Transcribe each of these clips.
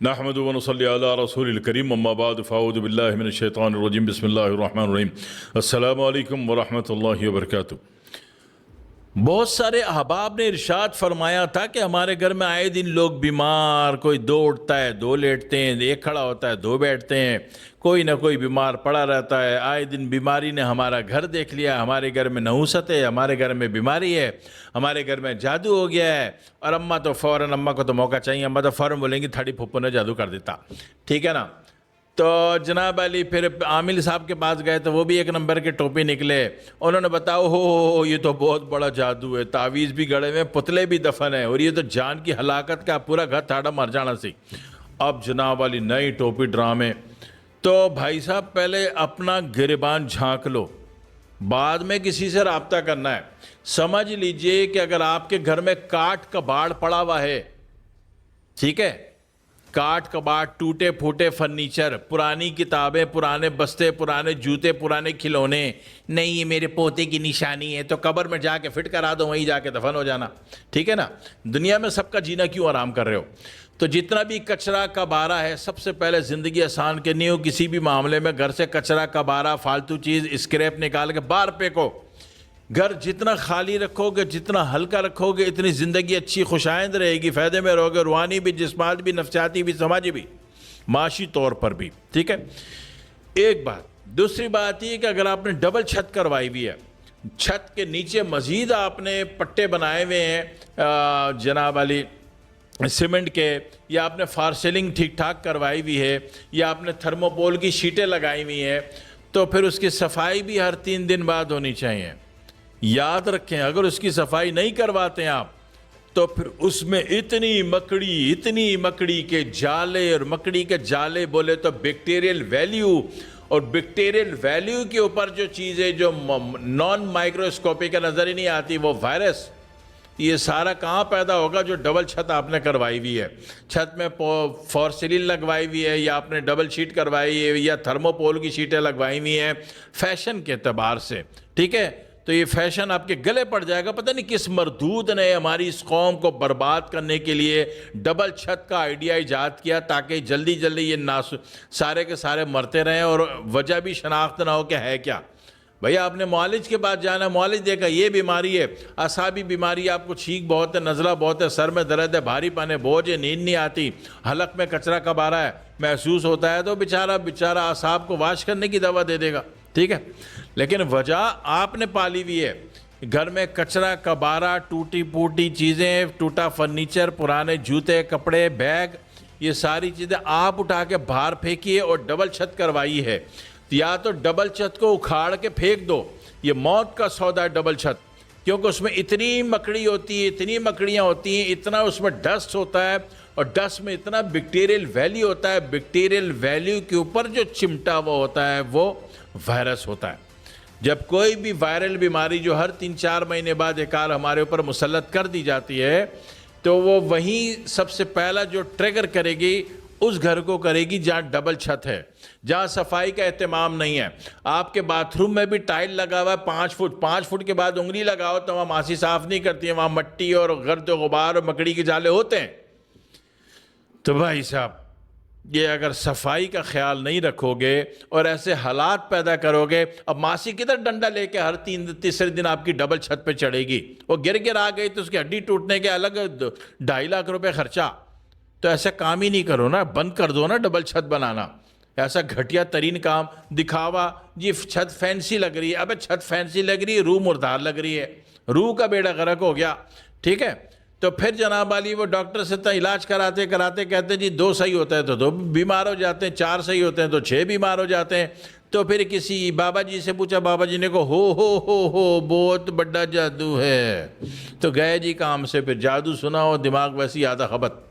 نحمد و نصلی علی رسول الکریم اما بعد فاعوذ باللہ من الشیطان الرجیم بسم اللہ الرحمن الرحیم السلام علیکم ورحمۃ اللہ وبرکاتہ۔ بہت سے احباب نے ارشاد فرمایا تھا کہ ہمارے گھر میں آئے دن لوگ بیمار، کوئی دو اٹھتا ہے دو لیٹتے ہیں، ایک کھڑا ہوتا ہے دو بیٹھتے ہیں، کوئی نہ کوئی بیمار پڑا رہتا ہے۔ آئے دن بیماری نے ہمارا گھر دیکھ لیا، ہمارے گھر میں نحوست ہے، ہمارے گھر میں بیماری ہے، ہمارے گھر میں جادو ہو گیا ہے۔ اور اماں کو تو موقع چاہیے، اماں تو فوراً بولیں گی تھاڑی پھپھو نے جادو کر دیتا، ٹھیک ہے نا۔ تو جناب علی پھر عامل صاحب کے پاس گئے تو وہ بھی ایک نمبر کے ٹوپی نکلے، انہوں نے بتاؤ ہو یہ تو بہت بڑا جادو ہے، تعویذ بھی گڑے میں، پتلے بھی دفن ہیں، اور یہ تو جان کی ہلاکت کا پورا گھر تھاڑا مر جانا سی۔ اب جناب علی نئی ٹوپی ڈرامے، تو بھائی صاحب پہلے اپنا گریبان جھانک لو، بعد میں کسی سے رابطہ کرنا ہے۔ سمجھ لیجئے کہ اگر آپ کے گھر میں کاٹ کباڑ پڑا ہوا ہے، ٹھیک ہے، کاٹ کباڑ، ٹوٹے پھوٹے فرنیچر، پرانی کتابیں، پرانے بستے، پرانے جوتے، پرانے کھلونے، نہیں یہ میرے پوتے کی نشانی ہے، تو قبر میں جا کے فٹ کرا دو، وہیں جا کے دفن ہو جانا، ٹھیک ہے نا۔ دنیا میں سب کا جینا کیوں آرام کر رہے ہو؟ تو جتنا بھی کچرا کبارہ ہے، سب سے پہلے زندگی آسان کرنی ہو کسی بھی معاملے میں، گھر سے کچرا کبارہ فالتو چیز اسکریپ نکال کے باہر پھینکو۔ گھر جتنا خالی رکھو گے، جتنا ہلکا رکھو گے، اتنی زندگی اچھی خوشائند رہے گی، فائدے میں رہو گے، روحانی بھی، جسمانی بھی، نفسیاتی بھی، سماجی بھی، معاشی طور پر بھی، ٹھیک ہے۔ ایک بات۔ دوسری بات یہ کہ اگر آپ نے ڈبل چھت کروائی ہوئی ہے، چھت کے نیچے مزید آپ نے پٹے بنائے ہوئے ہیں جناب علی سیمنٹ کے، یا آپ نے فار سیلنگ ٹھیک ٹھاک کروائی ہوئی ہے، یا آپ نے تھرموپول کی شیٹیں لگائی ہوئی ہیں، تو پھر اس کی صفائی بھی ہر 3 دن بعد ہونی چاہیے۔ یاد رکھیں اگر اس کی صفائی نہیں کرواتے آپ تو پھر اس میں اتنی مکڑی کے جالے، اور مکڑی کے جالے بولے تو بیکٹیریل ویلیو، اور بیکٹیریل ویلیو کے اوپر جو چیزیں جو نان مائکروسکوپک نظر ہی نہیں آتی، وہ وائرس، یہ سارا کہاں پیدا ہوگا؟ جو ڈبل چھت آپ نے کروائی ہوئی ہے، چھت میں فور سیلنگ لگوائی ہوئی ہے، یا آپ نے ڈبل شیٹ کروائی ہے، یا تھرموپول کی شیٹیں لگوائی ہوئی ہیں فیشن کے اعتبار سے، ٹھیک ہے۔ تو یہ فیشن آپ کے گلے پڑ جائے گا۔ پتہ نہیں کس مردود نے ہماری اس قوم کو برباد کرنے کے لیے ڈبل چھت کا آئیڈیا ایجاد کیا، تاکہ جلدی یہ سارے کے سارے مرتے رہیں اور وجہ بھی شناخت نہ ہو کہ ہے کیا۔ بھیا آپ نے معالج کے پاس جانا ہے، معالج دیکھا یہ بیماری ہے، اعصابی بیماری، آپ کو چھینک بہت ہے، نزلہ بہت ہے، سر میں درد ہے، بھاری پن ہے، بوجھ ہے، نیند نہیں آتی، حلق میں کچرا کبارہ ہے محسوس ہوتا ہے، تو بیچارہ اعصاب کو واش کرنے کی دوا دے دے گا، ٹھیک ہے۔ لیکن وجہ آپ نے پالی ہوئی ہے، گھر میں کچرا کبارہ، ٹوٹی پوٹی چیزیں، ٹوٹا فرنیچر، پرانے جوتے، کپڑے، بیگ، یہ ساری چیزیں آپ اٹھا کے باہر پھینکیے، اور ڈبل چھت کروائی ہے، یا تو ڈبل چھت کو اکھاڑ کے پھینک دو، یہ موت کا سودا ہے ڈبل چھت، کیونکہ اس میں اتنی مکڑی ہوتی ہے، اتنی مکڑیاں ہوتی ہیں، اتنا اس میں ڈسٹ ہوتا ہے، اور ڈسٹ میں اتنا بیکٹیریل ویلیو ہوتا ہے، بیکٹیریل ویلیو کے اوپر جو چمٹا وہ ہوتا ہے وہ وائرس ہوتا ہے۔ جب کوئی بھی وائرل بیماری جو ہر 3-4 مہینے بعد ایک بار ہمارے اوپر مسلط کر دی جاتی ہے، تو وہ وہیں سب سے پہلا جو ٹریگر کرے گی اس گھر کو کرے گی جہاں ڈبل چھت ہے، جہاں صفائی کا اہتمام نہیں ہے۔ آپ کے باتھ روم میں بھی ٹائل لگا ہوا ہے 5 فٹ کے بعد انگلی لگاؤ تو وہاں ماسی صاف نہیں کرتی ہیں، وہاں مٹی اور گرد و غبار اور مکڑی کے جالے ہوتے ہیں۔ تو بھائی صاحب یہ اگر صفائی کا خیال نہیں رکھو گے اور ایسے حالات پیدا کرو گے، اب ماسی کدھر ڈنڈا لے کے ہر تیسرے دن آپ کی ڈبل چھت پہ چڑھے گی، وہ گر آ گئی تو اس کی ہڈی ٹوٹنے کے الگ 2.5 لاکھ روپے خرچہ۔ تو ایسا کام ہی نہیں کرو نا، بند کر دو نا ڈبل چھت بنانا، ایسا گھٹیا ترین کام، دکھاوا جی چھت فینسی لگ رہی ہے، ابے چھت فینسی لگ رہی ہے، روح مردار لگ رہی ہے، روح کا بیڑا غرق ہو گیا، ٹھیک ہے۔ تو پھر جناب علی وہ ڈاکٹر سے علاج کراتے کہتے ہیں جی 2 صحیح ہوتا ہے تو 2 بیمار ہو جاتے ہیں، 4 صحیح ہوتے ہیں تو 6 بیمار ہو جاتے ہیں۔ تو پھر کسی بابا جی سے پوچھا، بابا جی نے کہا ہو بہت بڑا جادو ہے، تو گئے جی کام سے، پھر جادو سنا ہو دماغ ویسی آدھا خبت۔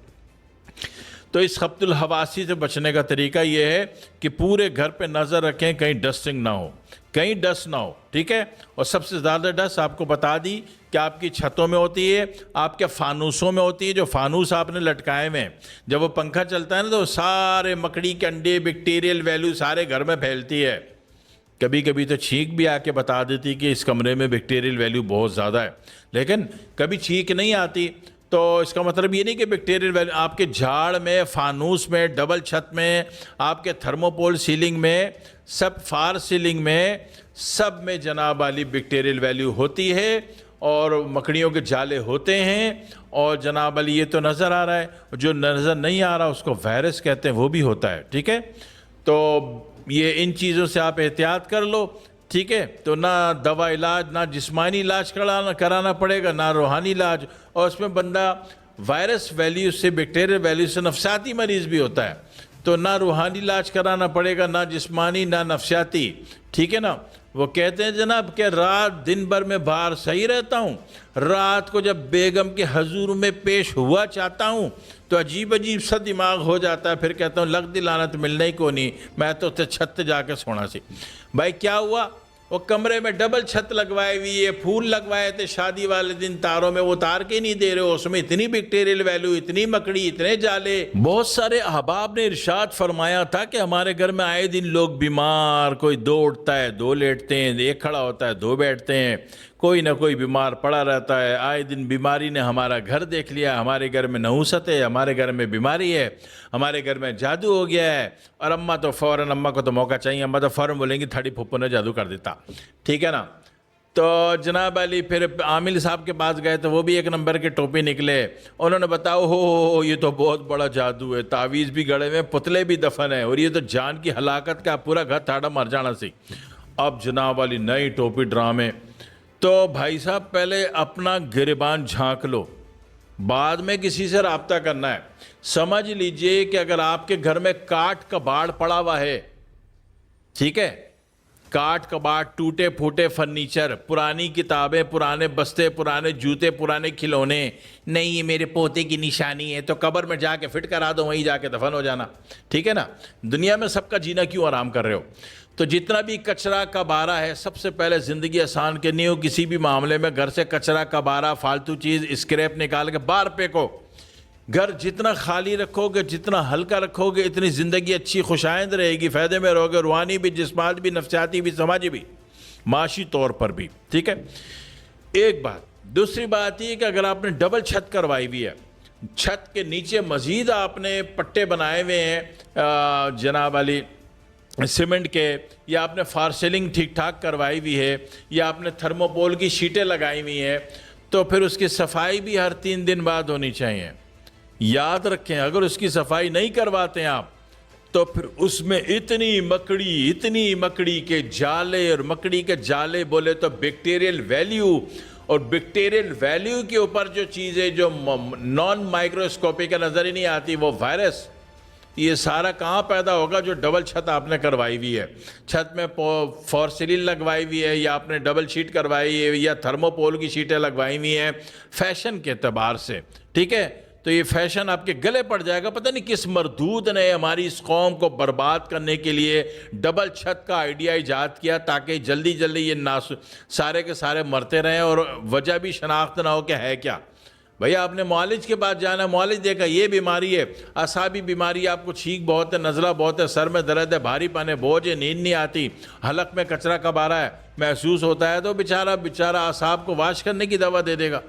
تو اس خبط الحواسی سے بچنے کا طریقہ یہ ہے کہ پورے گھر پہ نظر رکھیں کہیں ڈسٹنگ نہ ہو، کہیں ڈسٹ نہ ہو، ٹھیک ہے۔ اور سب سے زیادہ ڈسٹ آپ کو بتا دی کہ آپ کی چھتوں میں ہوتی ہے، آپ کے فانوسوں میں ہوتی ہے، جو فانوس آپ نے لٹکائے ہوئے ہیں، جب وہ پنکھا چلتا ہے نا تو سارے مکڑی کے انڈے، بیکٹیریل ویلیو سارے گھر میں پھیلتی ہے۔ کبھی کبھی تو چھینک بھی آ کے بتا دیتی کہ اس کمرے میں بیکٹیریل ویلیو بہت زیادہ ہے، لیکن کبھی چھینک نہیں آتی تو اس کا مطلب یہ نہیں کہ بیکٹیریل ویلیو آپ کے جھاڑ میں، فانوس میں، ڈبل چھت میں، آپ کے تھرموپول سیلنگ میں، سب فار سیلنگ میں، سب میں جناب علی بیکٹیریل ویلیو ہوتی ہے اور مکڑیوں کے جالے ہوتے ہیں. اور جناب علی یہ تو نظر آ رہا ہے، جو نظر نہیں آ رہا اس کو وائرس کہتے ہیں، وہ بھی ہوتا ہے. ٹھیک ہے، تو یہ ان چیزوں سے آپ احتیاط کر لو. ٹھیک ہے، تو نہ دوا علاج، نہ جسمانی علاج کرانا پڑے گا، نہ روحانی علاج. اور اس میں بندہ وائرس ویلیو سے، بیکٹیریل ویلیو سے نفسیاتی مریض بھی ہوتا ہے، تو نہ روحانی علاج کرانا پڑے گا، نہ جسمانی، نہ نفسیاتی. ٹھیک ہے نا. وہ کہتے ہیں جناب کہ رات دن بھر میں باہر صحیح رہتا ہوں، رات کو جب بیگم کے حضور میں پیش ہوا چاہتا ہوں تو عجیب عجیب سا دماغ ہو جاتا ہے. پھر کہتا ہوں لگ دی لعنت ملنے ہی کو نہیں، میں تو چھت جا کے سونا سی. بھائی کیا ہوا؟ وہ کمرے میں ڈبل چھت لگوائے ہوئی ہے، پھول لگوائے تھے شادی والے دن تاروں میں، وہ تار کے نہیں دے رہے ہو، اس میں اتنی بیکٹیریل ویلیو، اتنی مکڑی، اتنے جالے. بہت سارے احباب نے ارشاد فرمایا تھا کہ ہمارے گھر میں آئے دن لوگ بیمار، کوئی دو اٹھتا ہے، دو لیٹتے ہیں، ایک کھڑا ہوتا ہے، دو بیٹھتے ہیں، کوئی نہ کوئی بیمار پڑا رہتا ہے. آئے دن بیماری نے ہمارا گھر دیکھ لیا، ہمارے گھر میں نحوست ہے، ہمارے گھر میں بیماری ہے، ہمارے گھر میں جادو ہو گیا ہے. اور اماں تو فوراً، اماں کو تو موقع چاہیے، اماں تو فوراً بولیں گی تھاڑی پھپھو نے جادو کر دیتا. ٹھیک ہے نا. تو جناب علی پھر عامل صاحب کے پاس گئے تو وہ بھی ایک نمبر کے ٹوپی نکلے. انہوں نے بتاؤ ہو یہ تو بہت بڑا جادو ہے، تعویذ بھی گڑے میں، پتلے بھی دفن ہیں، اور یہ تو جان کی ہلاکت کا، پورا گھر تھاڑا مر جانا سی. اب جناب علی نئی ٹوپی ڈرامے. تو بھائی صاحب پہلے اپنا گریبان جھانک لو، بعد میں کسی سے رابطہ کرنا ہے. سمجھ لیجئے کہ اگر آپ کے گھر میں کاٹ کباڑ پڑا ہوا ہے، ٹھیک ہے، کاٹ کباڑ، ٹوٹے پھوٹے فرنیچر، پرانی کتابیں، پرانے بستے، پرانے جوتے، پرانے کھلونے، نہیں یہ میرے پوتے کی نشانی ہے، تو قبر میں جا کے فٹ کرا دو، وہیں جا کے دفن ہو جانا. ٹھیک ہے نا. دنیا میں سب کا جینا کیوں آرام کر رہے ہو؟ تو جتنا بھی کچرا کبارہ ہے، سب سے پہلے زندگی آسان کرنی ہو کسی بھی معاملے میں، گھر سے کچرا کبارہ، فالتو چیز، اسکریپ نکال کے باہر پھینکو. گھر جتنا خالی رکھو گے، جتنا ہلکا رکھو گے، اتنی زندگی اچھی خوشائند رہے گی، فائدے میں رہو گے، روحانی بھی، جسمانی بھی، نفسیاتی بھی، سماجی بھی، معاشی طور پر بھی. ٹھیک ہے، ایک بات. دوسری بات یہ کہ اگر آپ نے ڈبل چھت کروائی ہوئی ہے، چھت کے نیچے مزید آپ نے پٹے بنائے ہوئے ہیں جناب علی سیمنٹ کے، یا آپ نے فار سیلنگ ٹھیک ٹھاک کروائی ہوئی ہے، یا آپ نے تھرموپول کی شیٹیں لگائی ہوئی ہیں، تو پھر اس کی صفائی بھی ہر 3 دن بعد ہونی چاہیے. یاد رکھیں اگر اس کی صفائی نہیں کرواتے آپ تو پھر اس میں اتنی مکڑی کے جالے، اور مکڑی کے جالے بولے تو بیکٹیریل ویلیو، اور بیکٹیریل ویلیو کے اوپر جو چیزیں جو نان مائکروسکوپک نظر ہی نہیں آتی، وہ وائرس، یہ سارا کہاں پیدا ہوگا؟ جو ڈبل چھت آپ نے کروائی ہوئی ہے، چھت میں فور سیلنگ لگوائی ہوئی ہے، یا آپ نے ڈبل شیٹ کروائی ہے، یا تھرموپول کی شیٹیں لگوائی ہوئی ہیں فیشن کے اعتبار سے. ٹھیک ہے، تو یہ فیشن آپ کے گلے پڑ جائے گا. پتہ نہیں کس مردود نے ہماری اس قوم کو برباد کرنے کے لیے ڈبل چھت کا آئیڈیا ایجاد کیا، تاکہ جلدی یہ سارے کے سارے مرتے رہیں اور وجہ بھی شناخت نہ ہو کہ ہے کیا. بھیا آپ نے معالج کے پاس جانا ہے، معالج دیکھا یہ بیماری ہے، اعصابی بیماری، آپ کو چھینک بہت ہے، نزلہ بہت ہے، سر میں درد ہے، بھاری پانے بوجھ ہے، نیند نہیں آتی، حلق میں کچرا کبارہ ہے محسوس ہوتا ہے، تو بیچارہ اعصاب کو واش کرنے کی دوا دے دے گا.